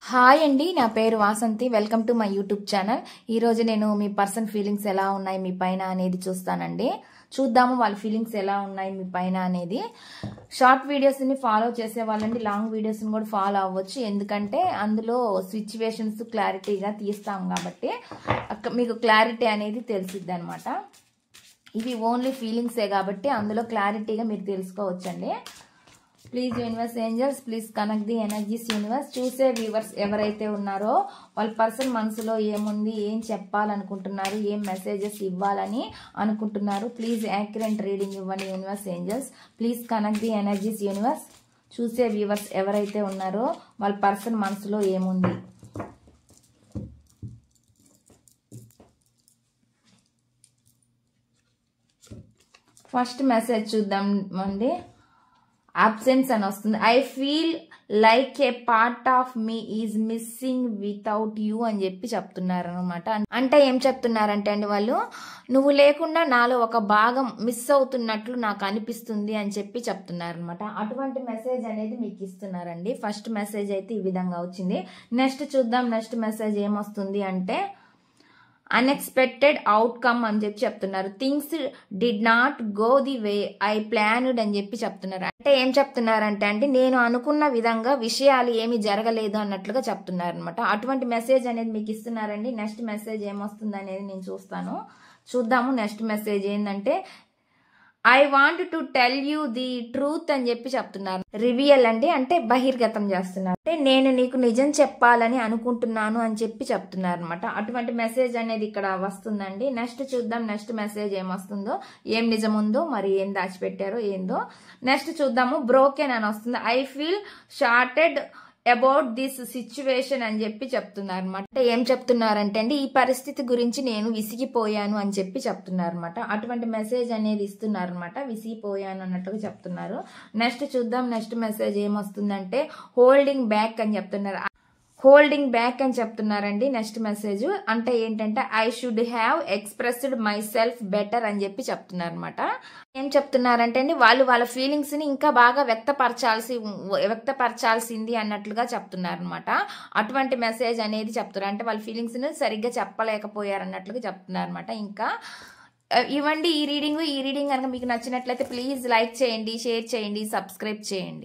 Hi అండి, నా పేరు Vasanthi. Welcome to my YouTube channel. ఈరోజు నేను మీ పర్సన్ ఫీలింగ్స్ ఎలా ఉన్నాయి మీ పైన అనేది చూస్తానండి. చూద్దాము వాళ్ళ ఫీలింగ్స్ ఎలా ఉన్నాయి మీ పైన అనేది. షార్ట్ వీడియోస్ని ఫాలో చేసే వాళ్ళండి లాంగ్ వీడియోస్ని కూడా ఫాలో అవ్వచ్చు, ఎందుకంటే అందులో సిచ్యువేషన్స్ క్లారిటీగా తీస్తాం కాబట్టి మీకు క్లారిటీ అనేది తెలిసిద్ది అనమాట. ఇవి ఓన్లీ ఫీలింగ్సే కాబట్టి అందులో క్లారిటీగా మీరు తెలుసుకోవచ్చండి. Please universe angels, please connect the energies universe. చూసే వ్యూవర్స్ ఎవరైతే ఉన్నారో వాళ్ళ పర్సన్ మనసులో ఏముంది, ఏం చెప్పాలనుకుంటున్నారు, ఏం మెసేజెస్ ఇవ్వాలని అనుకుంటున్నారు, ప్లీజ్ యాక్యురేట్ రీడింగ్ ఇవ్వండి universe angels. Please connect the energies universe. చూసే వ్యూవర్స్ ఎవరైతే ఉన్నారో వాళ్ళ పర్సన్ మనసులో ఏముంది. ఫస్ట్ మెసేజ్ చూద్దాం అండి. అబ్సెన్స్ అని వస్తుంది. I feel like A part of me is missing without you అని చెప్పి చెప్తున్నారు అనమాట. అంటే ఏం చెప్తున్నారంటే అండి, వాళ్ళు నువ్వు లేకుండా నాలో ఒక భాగం మిస్ అవుతున్నట్లు నాకు అనిపిస్తుంది అని చెప్పి చెప్తున్నారు అనమాట. అటువంటి మెసేజ్ అనేది మీకు ఇస్తున్నారండి. ఫస్ట్ మెసేజ్ అయితే ఈ విధంగా వచ్చింది. నెక్స్ట్ చూద్దాం, నెక్స్ట్ మెసేజ్ ఏమొస్తుంది అంటే అన్ఎక్స్పెక్టెడ్ అవుట్కమ్ అని చెప్పి చెప్తున్నారు. Things did not go the way I planned అని చెప్పి చెప్తున్నారు. అంటే ఏం చెప్తున్నారంటే అండి, నేను అనుకున్న విధంగా విషయాలు ఏమి జరగలేదు అన్నట్లుగా చెప్తున్నారు అనమాట. అటువంటి మెసేజ్ అనేది మీకు ఇస్తున్నారండి. నెక్స్ట్ మెసేజ్ ఏమొస్తుంది అనేది నేను చూద్దాము. నెక్స్ట్ మెసేజ్ ఏంటంటే I want to tell you the truth అని చెప్పి చెప్తున్నారు. రివియల్ అండి, అంటే బహిర్గతం చేస్తున్నారు. అంటే నేను నీకు నిజం చెప్పాలని అనుకుంటున్నాను అని చెప్పి చెప్తున్నారు అనమాట. అటువంటి మెసేజ్ అనేది ఇక్కడ వస్తుందండి. నెక్స్ట్ చూద్దాం, నెక్స్ట్ మెసేజ్ ఏమొస్తుందో, ఏం నిజం ఉందో, మరి ఏం దాచిపెట్టారో ఏందో. నెక్స్ట్ చూద్దాము. బ్రోకెన్ అని వస్తుంది. I feel shorted about this situation అని చెప్పి చెప్తున్నారు అనమాట. అంటే ఏం చెప్తున్నారంటే అండి, ఈ పరిస్థితి గురించి నేను విసిగిపోయాను అని చెప్పి చెప్తున్నారు అనమాట. అటువంటి మెసేజ్ అనేది ఇస్తున్నారు అనమాట. విసిగిపోయాను అన్నట్టుగా చెప్తున్నారు. నెక్స్ట్ చూద్దాం, నెక్స్ట్ మెసేజ్ ఏమొస్తుందంటే హోల్డింగ్ బ్యాక్ అని చెప్తున్నారు. హోల్డింగ్ బ్యాక్ అని చెప్తున్నారండి. నెక్స్ట్ మెసేజ్ అంటే ఏంటంటే I should have expressed my self better అని చెప్పి చెప్తున్నారు అనమాట. ఏం చెప్తున్నారంటే అండి, వాళ్ళు వాళ్ళ ఫీలింగ్స్ ని ఇంకా బాగా వ్యక్తపరచాల్సింది అన్నట్లుగా చెప్తున్నారు అనమాట. అటువంటి మెసేజ్ అనేది చెప్తున్నారు. అంటే వాళ్ళ ఫీలింగ్స్ ని సరిగ్గా చెప్పలేకపోయారు అన్నట్లుగా చెప్తున్నారు అనమాట. ఇంకా ఇవ్వండి ఈ రీడింగ్ కనుక మీకు నచ్చినట్లయితే ప్లీజ్ లైక్ చేయండి, షేర్ చేయండి, సబ్స్క్రైబ్ చేయండి.